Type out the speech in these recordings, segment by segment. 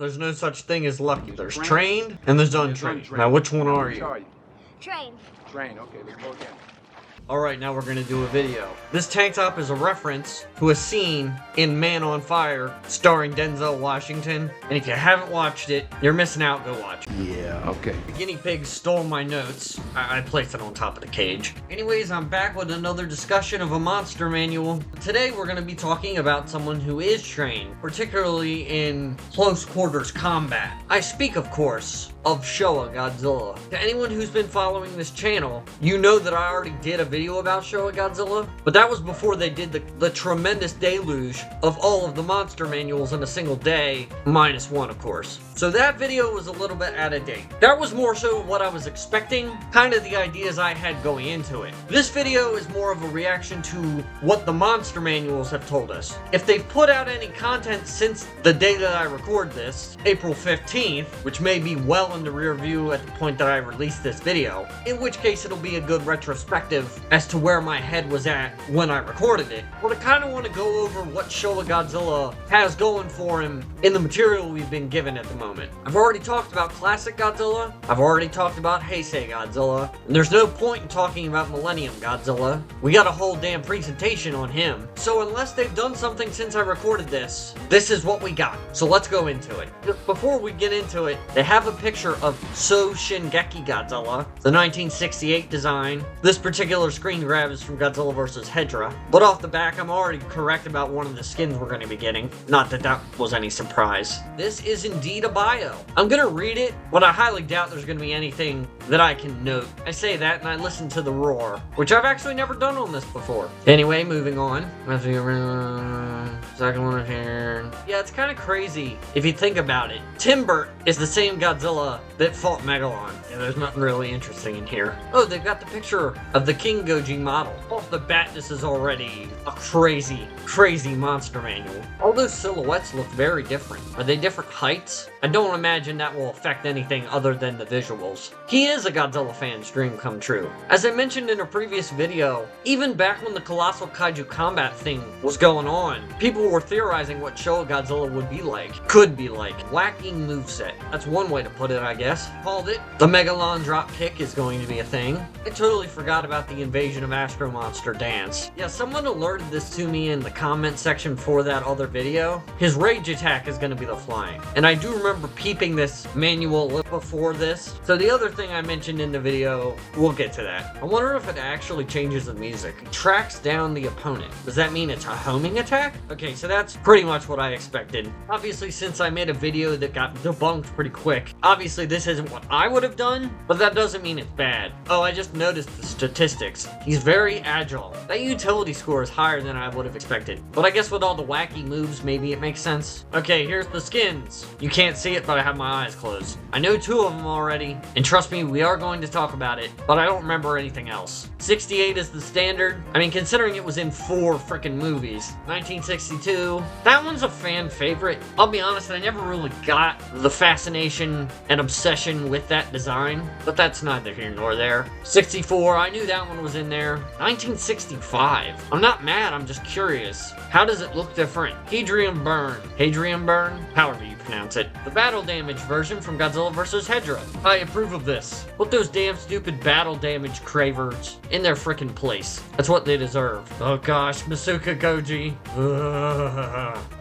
There's no such thing as lucky. There's trained and there's untrained. Now, which one are you? Train. Train, okay, let's go again. Alright, now we're gonna do a video. This tank top is a reference to a scene in Man on Fire starring Denzel Washington. And if you haven't watched it, you're missing out. Go watch it. Yeah, okay. The guinea pig stole my notes. I placed it on top of the cage. Anyways, I'm back with another discussion of a monster manual. Today we're gonna be talking about someone who is trained, particularly in close quarters combat. I speak, of course, of Showa Godzilla. To anyone who's been following this channel, you know that I already did a video about Showa Godzilla, but that was before they did the tremendous deluge of all of the monster manuals in a single day, minus one, of course. So that video was a little bit out of date. That was more so what I was expecting, kind of the ideas I had going into it. This video is more of a reaction to what the monster manuals have told us. If they've put out any content since the day that I record this, April 15th, which may be well in the rear view at the point that I release this video, in which case it'll be a good retrospective as to where my head was at when I recorded it. But I kind of want to go over what Showa Godzilla has going for him in the material we've been given at the moment. I've already talked about classic Godzilla, I've already talked about Heisei Godzilla, and there's no point in talking about Millennium Godzilla. We got a whole damn presentation on him. So unless they've done something since I recorded this, this is what we got. So let's go into it. Just before we get into it, they have a picture of So Shingeki Godzilla, the 1968 design. This particular screen grab is from Godzilla vs. Hedorah. But off the back, I'm already correct about one of the skins we're going to be getting. Not that that was any surprise. This is indeed a bio. I'm going to read it, but I highly doubt there's going to be anything that I can note. I say that and I listen to the roar, which I've actually never done on this before. Anyway, moving on. Second one here. Yeah, it's kind of crazy if you think about it. Timbert is the same Godzilla that fought Megalon. Yeah, there's nothing really interesting in here. Oh, they've got the picture of the King Goji model. Off the bat, this is already a crazy, crazy monster manual. All those silhouettes look very different. Are they different heights? I don't imagine that will affect anything other than the visuals. He is a Godzilla fan's dream come true. As I mentioned in a previous video, even back when the Colossal Kaiju Combat thing was going on, people were theorizing what Showa Godzilla would be like, could be like. Lacking moveset. That's one way to put it, I guess. Called it. The Megalon drop kick is going to be a thing. I totally forgot about the Invasion of Astro Monster dance. Yeah, someone alerted this to me in the comment section for that other video. His rage attack is going to be the flying. And I do remember peeping this manual before this. So the other thing I mentioned in the video, we'll get to that. I wonder if it actually changes the music. It tracks down the opponent. Does that mean it's a homing attack? Okay, so that's pretty much what I expected. Obviously, since I made a video that got debunked pretty quick, obviously this isn't what I would have done, but that doesn't mean it's bad. Oh, I just noticed the statistics. He's very agile. That utility score is higher than I would have expected. But I guess with all the wacky moves, maybe it makes sense. Okay, here's the skins. You can't see it, but I have my eyes closed. I know two of them already, and trust me, we are going to talk about it, but I don't remember anything else. 68 is the standard. I mean, considering it was in 4 freaking movies. 1962, that one's a fan favorite. I'll be honest, I never really got the fascination and obsession with that design, but that's neither here nor there. 64, I knew that one was in there. 1965, I'm not mad, I'm just curious. How does it look different? Hadrian Burn, however you pronounce it. The battle damage version from Godzilla vs. Hedorah. I approve of this. Put those damn stupid battle damage cravers in their frickin' place. That's what they deserve. Oh gosh, Masuka Goji.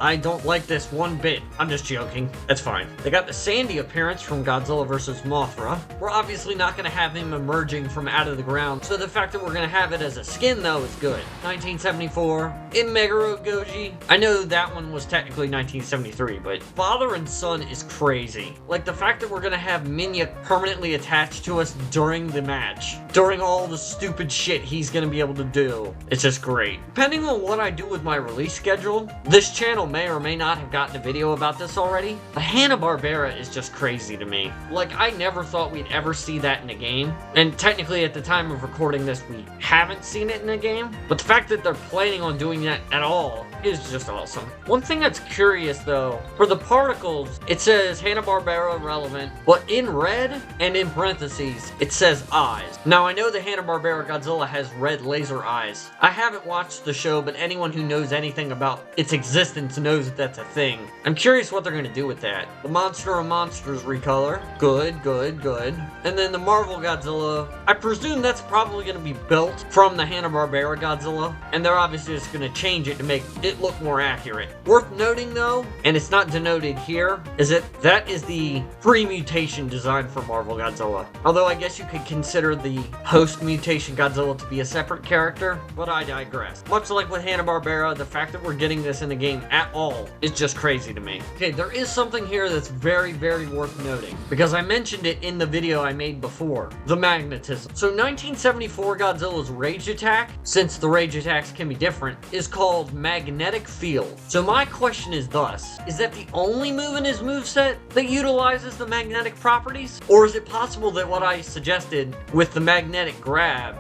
I don't like this one bit. I'm just joking. That's fine. They got the Sandy appearance from Godzilla vs. Mothra. We're obviously not going to have him emerging from out of the ground, so the fact that we're going to have it as a skin, though, is good. 1974, in Meguro Goji. I know that one was technically 1973, but father and son is crazy. Like, the fact that we're going to have Minya permanently attached to us during the match, during all the stupid shit he's going to be able to do, it's just great. Depending on what I do with my release schedule, this channel may or may not have gotten a video about this already, but Hanna-Barbera is just crazy to me. Like, I never thought we'd ever see that in a game, and technically at the time of recording this, we haven't seen it in a game, but the fact that they're planning on doing that at all is just awesome. One thing that's curious though, for the particles, it says Hanna-Barbera relevant, but in red and in parentheses, it says eyes. Now I know the Hanna-Barbera Godzilla has red laser eyes. I haven't watched the show, but anyone who knows anything about its existence knows that that's a thing. I'm curious what they're gonna do with that. The Monster of Monsters recolor. Good, good, good. And then the Marvel Godzilla, I presume that's probably gonna be built from the Hanna-Barbera Godzilla, and they're obviously just gonna change it to make it look more accurate. Worth noting though, and it's not denoted here, is that is the pre-mutation design for Marvel Godzilla. Although I guess you could consider the post-mutation Godzilla to be a separate character, but I digress. Much like with Hanna-Barbera, the fact that we're getting this in the game at all is just crazy to me. Okay, there is something here that's very, very worth noting, because I mentioned it in the video I made before, the magnetism. So 1974 Godzilla's rage attack, since the rage attacks can be different, is called magnetic field. So my question is thus, is that the only move in his moveset that utilizes the magnetic properties? Or is it possible that what I suggested with the magnetic grab,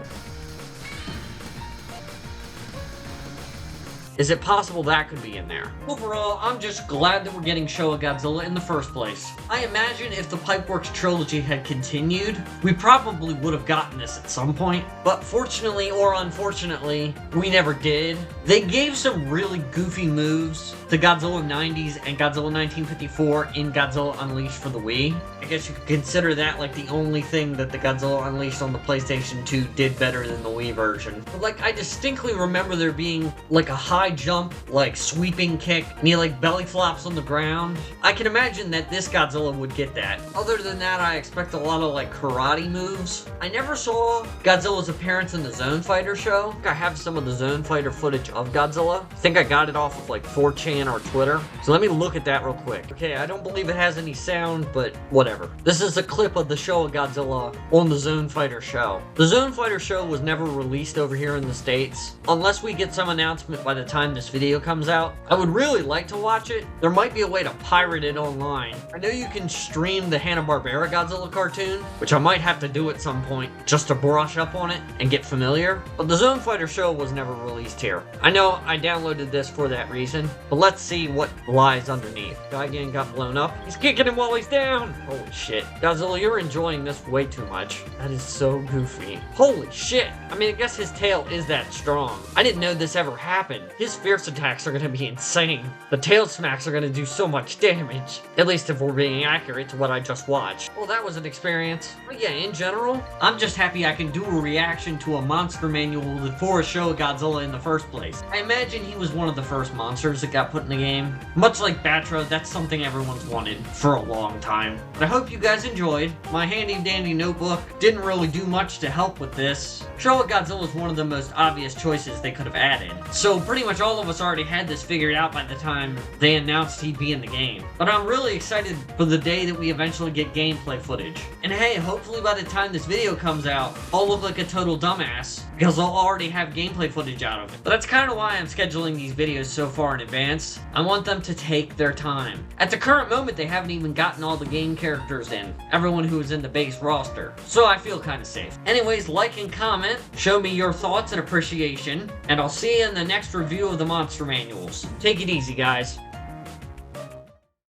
is it possible that could be in there? Overall, I'm just glad that we're getting Showa Godzilla in the first place. I imagine if the Pipeworks trilogy had continued, we probably would have gotten this at some point, but fortunately or unfortunately, we never did. They gave some really goofy moves to Godzilla 90s and Godzilla 1954 in Godzilla Unleashed for the Wii. I guess you could consider that like the only thing that the Godzilla Unleashed on the PlayStation 2 did better than the Wii version. But like, I distinctly remember there being like a high jump, like sweeping kick, and he like belly flops on the ground. I can imagine that this Godzilla would get that. Other than that, I expect a lot of like karate moves. I never saw Godzilla's appearance in the Zone Fighter show. I have some of the Zone Fighter footage of Godzilla. I think I got it off of like 4chan or Twitter. So let me look at that real quick. Okay, I don't believe it has any sound, but whatever. This is a clip of the Showa Godzilla on the Zone Fighter show. The Zone Fighter show was never released over here in the States, unless we get some announcement by the time this video comes out. I would really like to watch it. There might be a way to pirate it online. I know you can stream the Hanna-Barbera Godzilla cartoon, which I might have to do at some point just to brush up on it and get familiar, but the Zone Fighter show was never released here. I know I downloaded this for that reason, but let's see what lies underneath. Gigan got blown up. He's kicking him while he's down. Holy shit. Godzilla, you're enjoying this way too much. That is so goofy. Holy shit. I mean, I guess his tail is that strong. I didn't know this ever happened. His fierce attacks are gonna be insane. The tail smacks are gonna do so much damage. At least if we're being accurate to what I just watched. Well, that was an experience. But yeah, in general, I'm just happy I can do a reaction to a monster manual for a Showa Godzilla in the first place. I imagine he was one of the first monsters that got put in the game. Much like Batra, that's something everyone's wanted for a long time. But I hope you guys enjoyed. My handy dandy notebook didn't really do much to help with this. Showa Godzilla is one of the most obvious choices they could have added. So pretty much all of us already had this figured out by the time they announced he'd be in the game. But I'm really excited for the day that we eventually get gameplay footage. And hey, hopefully by the time this video comes out, I'll look like a total dumbass, because I'll already have gameplay footage out of it. But that's kind of why I'm scheduling these videos so far in advance. I want them to take their time. At the current moment, they haven't even gotten all the game characters in, everyone who is in the base roster, so I feel kind of safe. Anyways, like and comment, show me your thoughts and appreciation, and I'll see you in the next review of the monster manuals. Take it easy, guys.